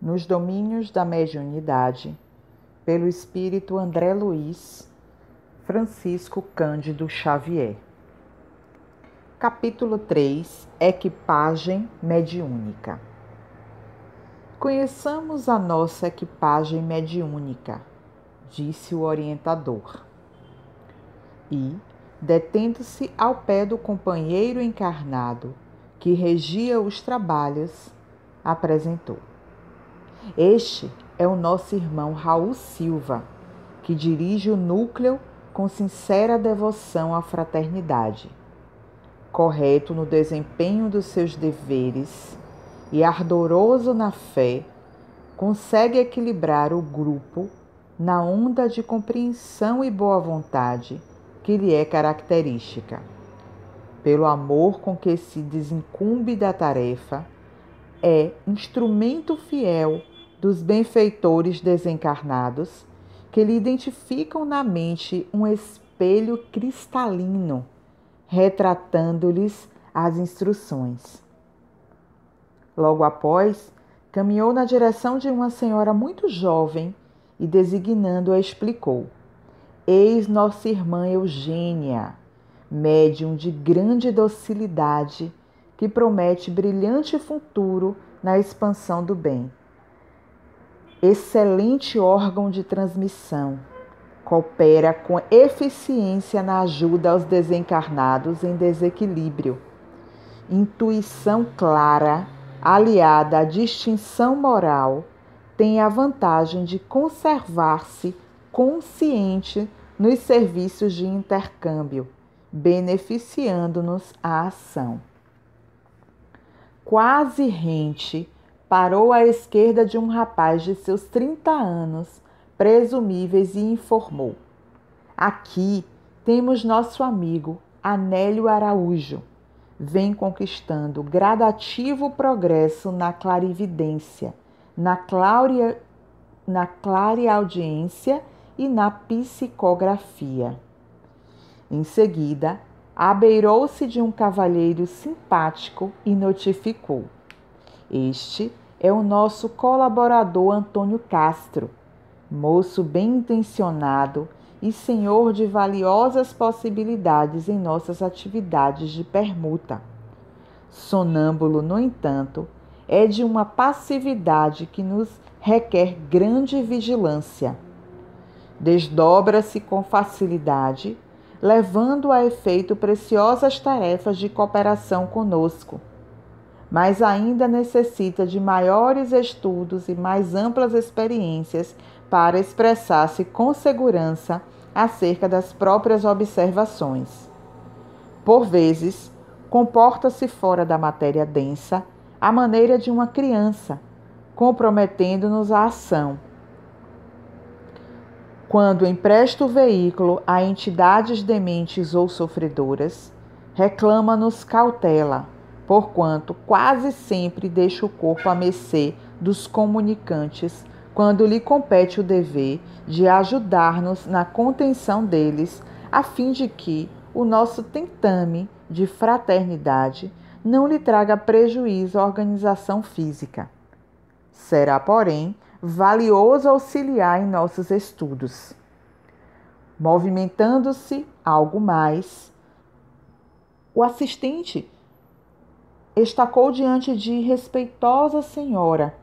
nos domínios da mediunidade, pelo espírito André Luiz Francisco Cândido Xavier. Capítulo 3. Equipagem mediúnica. Conheçamos a nossa equipagem mediúnica, disse o orientador. E, detendo-se ao pé do companheiro encarnado que regia os trabalhos, apresentou: Este é o nosso irmão Raul Silva, que dirige o núcleo com sincera devoção à fraternidade. Correto no desempenho dos seus deveres e ardoroso na fé, consegue equilibrar o grupo na onda de compreensão e boa vontade que lhe é característica. Pelo amor com que se desincumbe da tarefa, é instrumento fiel dos benfeitores desencarnados que lhe identificam na mente um espelho cristalino, retratando-lhes as instruções. Logo após, caminhou na direção de uma senhora muito jovem e, designando-a, explicou: Eis nossa irmã Eugênia, médium de grande docilidade, que promete brilhante futuro na expansão do bem. Excelente órgão de transmissão, coopera com eficiência na ajuda aos desencarnados em desequilíbrio. Intuição clara, aliada à distinção moral, tem a vantagem de conservar-se consciente nos serviços de intercâmbio, beneficiando-nos a ação. Quase rente, parou à esquerda de um rapaz de seus 30 anos, presumíveis, e informou: Aqui temos nosso amigo Anélio Araújo. Vem conquistando gradativo progresso na clarividência, na clareaudiência e na psicografia. Em seguida, abeirou-se de um cavalheiro simpático e notificou: Este é o nosso colaborador Antônio Castro, moço bem-intencionado e senhor de valiosas possibilidades em nossas atividades de permuta. Sonâmbulo, no entanto, é de uma passividade que nos requer grande vigilância. Desdobra-se com facilidade, levando a efeito preciosas tarefas de cooperação conosco, mas ainda necessita de maiores estudos e mais amplas experiências para expressar-se com segurança acerca das próprias observações. Por vezes, comporta-se fora da matéria densa à maneira de uma criança, comprometendo-nos a ação. Quando empresta o veículo a entidades dementes ou sofredoras, reclama-nos cautela, porquanto quase sempre deixa o corpo à mercê dos comunicantes, quando lhe compete o dever de ajudar-nos na contenção deles, a fim de que o nosso tentame de fraternidade não lhe traga prejuízo à organização física. Será, porém, valioso auxiliar em nossos estudos. Movimentando-se algo mais, o assistente estacou diante de respeitosa senhora,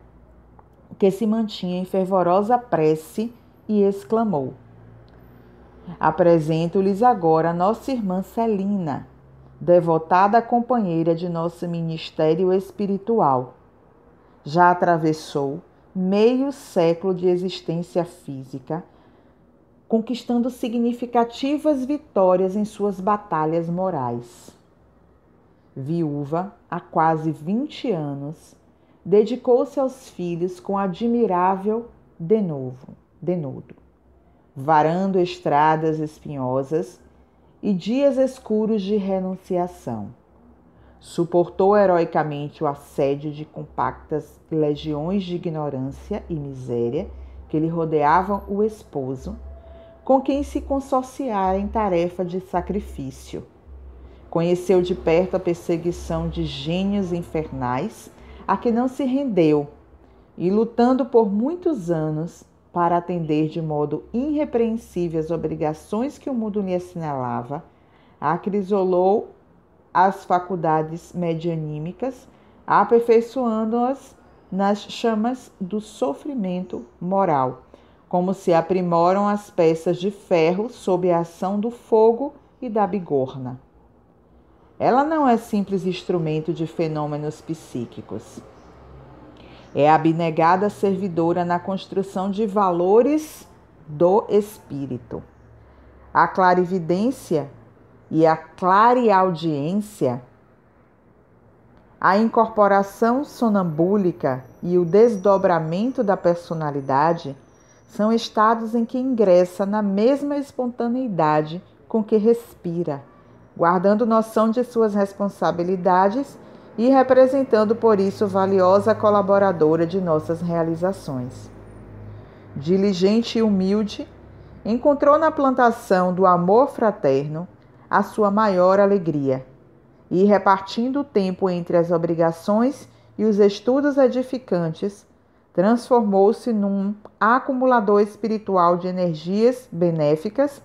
que se mantinha em fervorosa prece, e exclamou: Apresento-lhes agora nossa irmã Celina, devotada companheira de nosso ministério espiritual. Já atravessou meio século de existência física, conquistando significativas vitórias em suas batalhas morais. Viúva há quase 20 anos, dedicou-se aos filhos com admirável denodo, varando estradas espinhosas e dias escuros de renunciação. Suportou heroicamente o assédio de compactas legiões de ignorância e miséria que lhe rodeavam o esposo, com quem se consorciara em tarefa de sacrifício. Conheceu de perto a perseguição de gênios infernais, a que não se rendeu, e lutando por muitos anos para atender de modo irrepreensível as obrigações que o mundo lhe assinalava, acrisolou as faculdades medianímicas, aperfeiçoando-as nas chamas do sofrimento moral, como se aprimoram as peças de ferro sob a ação do fogo e da bigorna. Ela não é simples instrumento de fenômenos psíquicos. É abnegada servidora na construção de valores do espírito. A clarividência e a clareaudiência, a incorporação sonambúlica e o desdobramento da personalidade são estados em que ingressa na mesma espontaneidade com que respira, guardando noção de suas responsabilidades e representando por isso valiosa colaboradora de nossas realizações. Diligente e humilde, encontrou na plantação do amor fraterno a sua maior alegria, e repartindo o tempo entre as obrigações e os estudos edificantes, transformou-se num acumulador espiritual de energias benéficas,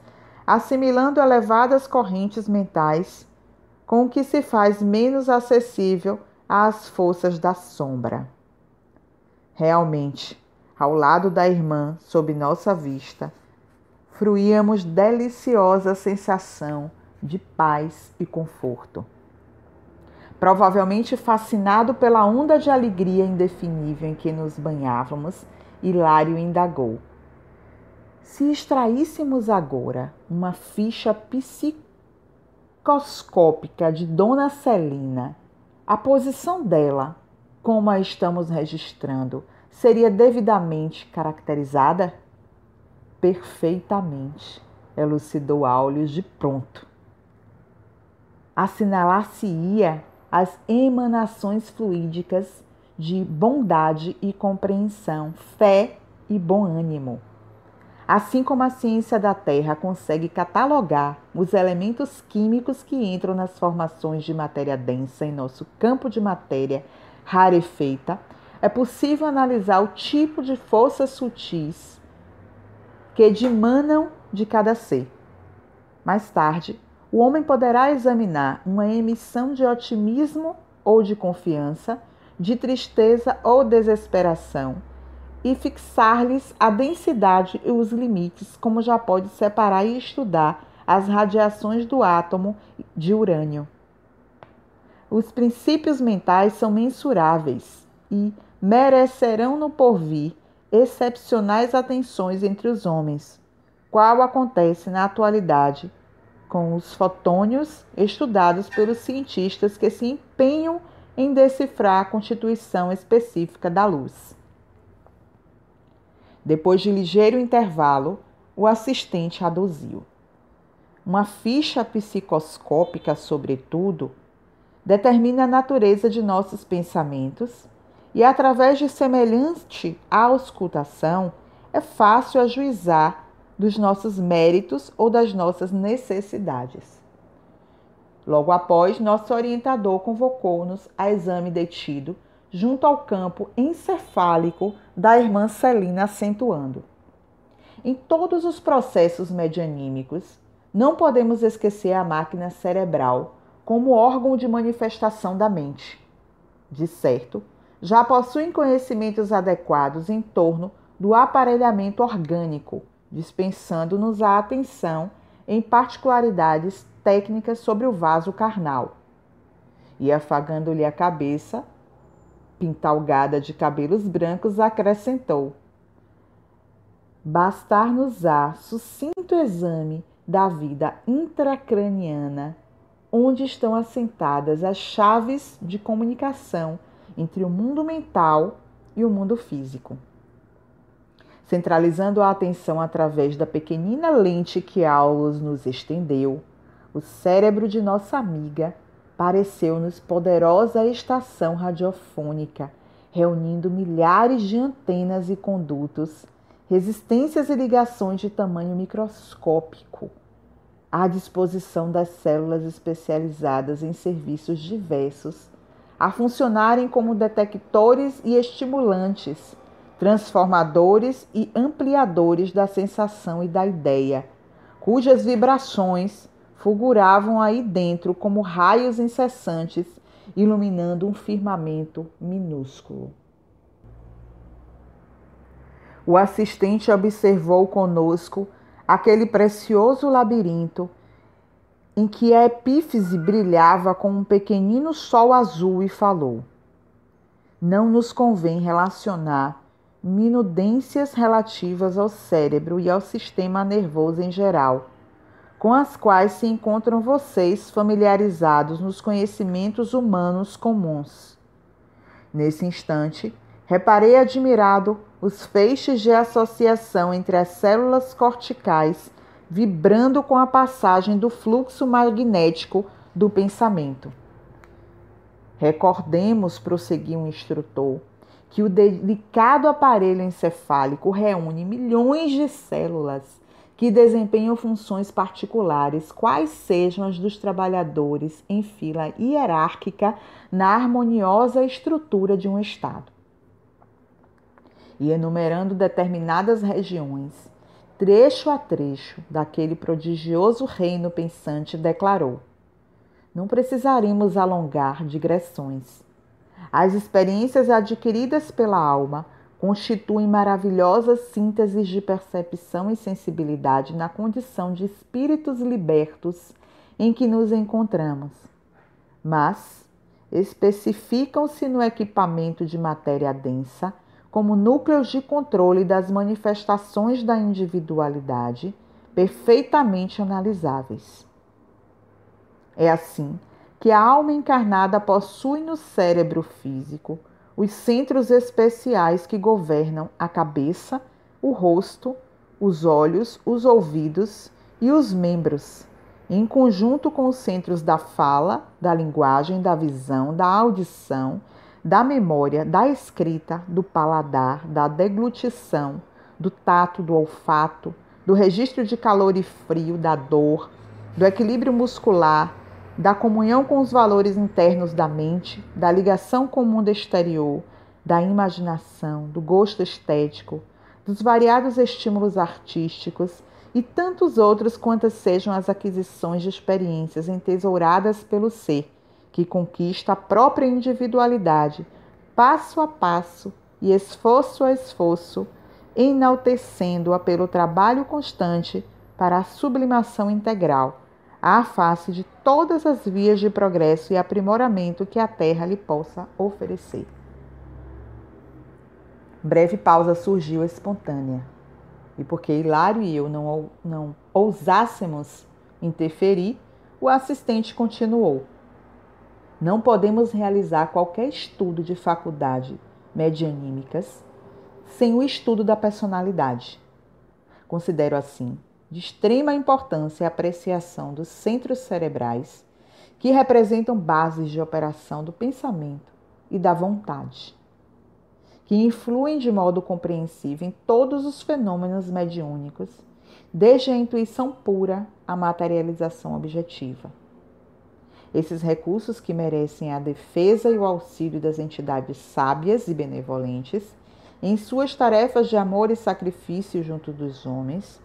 assimilando elevadas correntes mentais, com o que se faz menos acessível às forças da sombra. Realmente, ao lado da irmã, sob nossa vista, fruíamos deliciosa sensação de paz e conforto. Provavelmente fascinado pela onda de alegria indefinível em que nos banhávamos, Hilário indagou: se extraíssemos agora uma ficha psicoscópica de Dona Celina, a posição dela, como a estamos registrando, seria devidamente caracterizada? Perfeitamente, elucidou Áureo de pronto. Assinalar-se-ia as emanações fluídicas de bondade e compreensão, fé e bom ânimo. Assim como a ciência da Terra consegue catalogar os elementos químicos que entram nas formações de matéria densa em nosso campo de matéria rarefeita, é possível analisar o tipo de forças sutis que dimanam de cada ser. Mais tarde, o homem poderá examinar uma emissão de otimismo ou de confiança, de tristeza ou desesperação, e fixar-lhes a densidade e os limites, como já pode separar e estudar as radiações do átomo de urânio. Os princípios mentais são mensuráveis e merecerão no porvir excepcionais atenções entre os homens, qual acontece na atualidade com os fotônios estudados pelos cientistas que se empenham em decifrar a constituição específica da luz. Depois de ligeiro intervalo, o assistente aduziu: uma ficha psicoscópica, sobretudo, determina a natureza de nossos pensamentos e, através de semelhante auscultação, é fácil ajuizar dos nossos méritos ou das nossas necessidades. Logo após, nosso orientador convocou-nos a exame detido junto ao campo encefálico da irmã Celina, acentuando: em todos os processos medianímicos, não podemos esquecer a máquina cerebral como órgão de manifestação da mente. De certo, já possuem conhecimentos adequados em torno do aparelhamento orgânico, dispensando-nos a atenção em particularidades técnicas sobre o vaso carnal. E, afagando-lhe a cabeça, pintalgada de cabelos brancos, acrescentou: bastar-nos-á sucinto exame da vida intracraniana, onde estão assentadas as chaves de comunicação entre o mundo mental e o mundo físico. Centralizando a atenção através da pequenina lente que Aulus nos estendeu, o cérebro de nossa amiga pareceu-nos poderosa estação radiofônica, reunindo milhares de antenas e condutos, resistências e ligações de tamanho microscópico, à disposição das células especializadas em serviços diversos, a funcionarem como detectores e estimulantes transformadores e ampliadores da sensação e da ideia, cujas vibrações fulguravam aí dentro como raios incessantes, iluminando um firmamento minúsculo. O assistente observou conosco aquele precioso labirinto em que a epífise brilhava como um pequenino sol azul e falou: não nos convém relacionar minudências relativas ao cérebro e ao sistema nervoso em geral, com as quais se encontram vocês familiarizados nos conhecimentos humanos comuns. Nesse instante, reparei admirado os feixes de associação entre as células corticais vibrando com a passagem do fluxo magnético do pensamento. Recordemos, prosseguiu o instrutor, que o delicado aparelho encefálico reúne milhões de células que desempenham funções particulares, quais sejam as dos trabalhadores em fila hierárquica na harmoniosa estrutura de um Estado. E enumerando determinadas regiões, trecho a trecho daquele prodigioso reino pensante, declarou: não precisaremos alongar digressões. As experiências adquiridas pela alma constituem maravilhosas sínteses de percepção e sensibilidade na condição de espíritos libertos em que nos encontramos, mas especificam-se no equipamento de matéria densa como núcleos de controle das manifestações da individualidade perfeitamente analisáveis. É assim que a alma encarnada possui no cérebro físico os centros especiais que governam a cabeça, o rosto, os olhos, os ouvidos e os membros, em conjunto com os centros da fala, da linguagem, da visão, da audição, da memória, da escrita, do paladar, da deglutição, do tato, do olfato, do registro de calor e frio, da dor, do equilíbrio muscular, da comunhão com os valores internos da mente, da ligação com o mundo exterior, da imaginação, do gosto estético, dos variados estímulos artísticos e tantos outros quantas sejam as aquisições de experiências entesouradas pelo ser, que conquista a própria individualidade, passo a passo e esforço a esforço, enaltecendo-a pelo trabalho constante para a sublimação integral, à face de todas as vias de progresso e aprimoramento que a Terra lhe possa oferecer. Breve pausa surgiu espontânea, e porque Hilário e eu não ousássemos interferir, o assistente continuou: não podemos realizar qualquer estudo de faculdade medianímicas sem o estudo da personalidade. Considero assim de extrema importância a apreciação dos centros cerebrais que representam bases de operação do pensamento e da vontade, que influem de modo compreensível em todos os fenômenos mediúnicos, desde a intuição pura à materialização objetiva. Esses recursos que merecem a defesa e o auxílio das entidades sábias e benevolentes em suas tarefas de amor e sacrifício junto dos homens,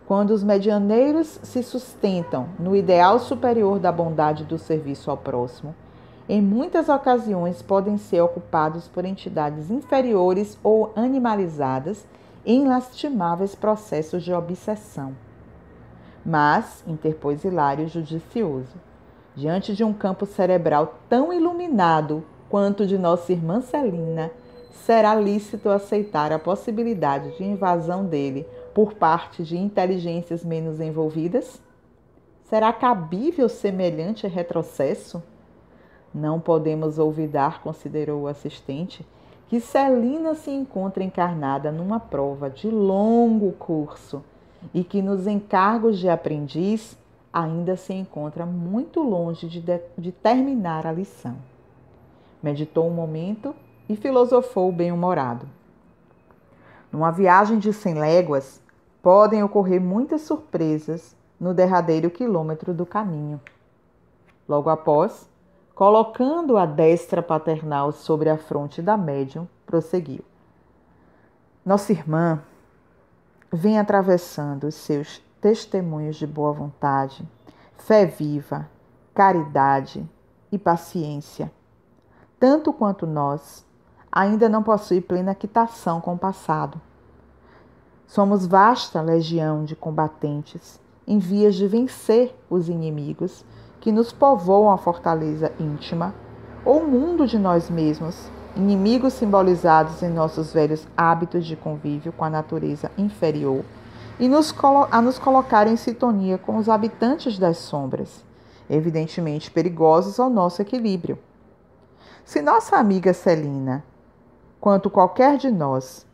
quando os medianeiros se sustentam no ideal superior da bondade do serviço ao próximo, em muitas ocasiões podem ser ocupados por entidades inferiores ou animalizadas em lastimáveis processos de obsessão. Mas, interpôs Hilário judicioso, diante de um campo cerebral tão iluminado quanto o de nossa irmã Celina, será lícito aceitar a possibilidade de invasão dele por parte de inteligências menos envolvidas? Será cabível semelhante retrocesso? Não podemos olvidar, considerou o assistente, que Celina se encontra encarnada numa prova de longo curso e que nos encargos de aprendiz ainda se encontra muito longe de terminar a lição. Meditou um momento e filosofou bem-humorado. Numa viagem de 100 léguas, podem ocorrer muitas surpresas no derradeiro quilômetro do caminho. Logo após, colocando a destra paternal sobre a fronte da médium, prosseguiu: Nossa irmã vem atravessando os seus testemunhos de boa vontade, fé viva, caridade e paciência. Tanto quanto nós, ainda não possui plena quitação com o passado. Somos vasta legião de combatentes em vias de vencer os inimigos que nos povoam a fortaleza íntima ou o mundo de nós mesmos, inimigos simbolizados em nossos velhos hábitos de convívio com a natureza inferior e a nos colocar em sintonia com os habitantes das sombras, evidentemente perigosos ao nosso equilíbrio. Se nossa amiga Celina, quanto qualquer de nós,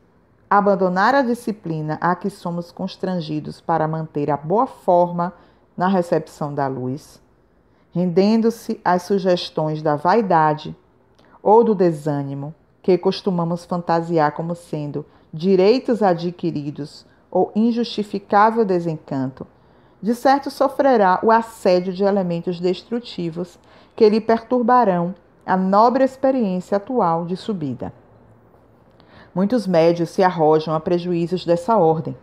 abandonar a disciplina a que somos constrangidos para manter a boa forma na recepção da luz, rendendo-se às sugestões da vaidade ou do desânimo, que costumamos fantasiar como sendo direitos adquiridos ou injustificável desencanto, de certo sofrerá o assédio de elementos destrutivos que lhe perturbarão a nobre experiência atual de subida. Muitos médios se arrojam a prejuízos dessa ordem.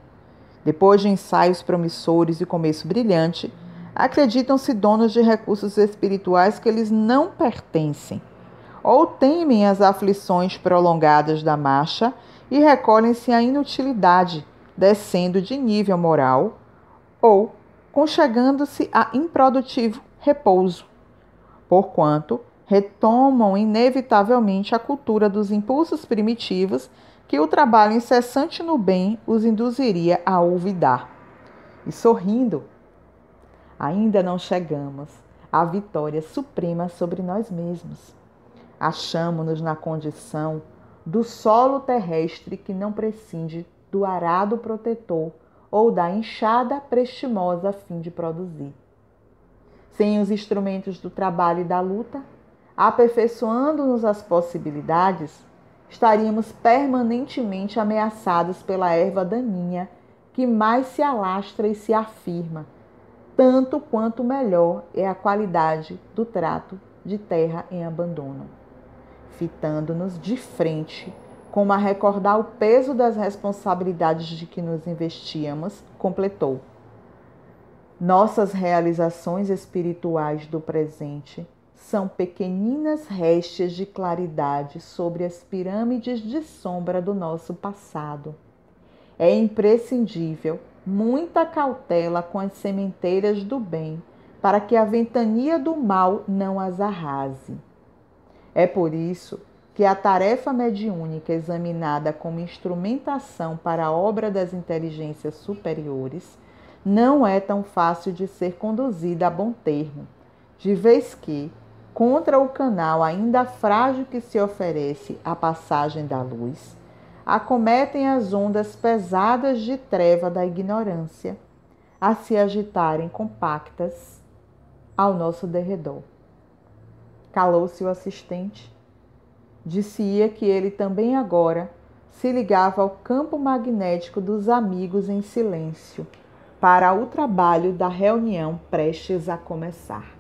Depois de ensaios promissores e começo brilhante, acreditam-se donos de recursos espirituais que lhes não pertencem, ou temem as aflições prolongadas da marcha e recolhem-se à inutilidade, descendo de nível moral, ou conchegando-se a improdutivo repouso, porquanto retomam inevitavelmente a cultura dos impulsos primitivos que o trabalho incessante no bem os induziria a olvidar. E sorrindo, ainda não chegamos à vitória suprema sobre nós mesmos. Achamo-nos na condição do solo terrestre que não prescinde do arado protetor ou da enxada prestimosa a fim de produzir. Sem os instrumentos do trabalho e da luta, aperfeiçoando-nos as possibilidades, estaríamos permanentemente ameaçados pela erva daninha que mais se alastra e se afirma, tanto quanto melhor é a qualidade do trato de terra em abandono. Fitando-nos de frente, como a recordar o peso das responsabilidades de que nos investíamos, completou: nossas realizações espirituais do presente são pequeninas réstia de claridade sobre as pirâmides de sombra do nosso passado. É imprescindível muita cautela com as sementeiras do bem, para que a ventania do mal não as arrase. É por isso que a tarefa mediúnica examinada como instrumentação para a obra das inteligências superiores não é tão fácil de ser conduzida a bom termo, de vez que, contra o canal ainda frágil que se oferece à passagem da luz, acometem as ondas pesadas de treva da ignorância a se agitarem compactas ao nosso derredor. Calou-se o assistente. Disse-ia que ele também agora se ligava ao campo magnético dos amigos em silêncio para o trabalho da reunião prestes a começar.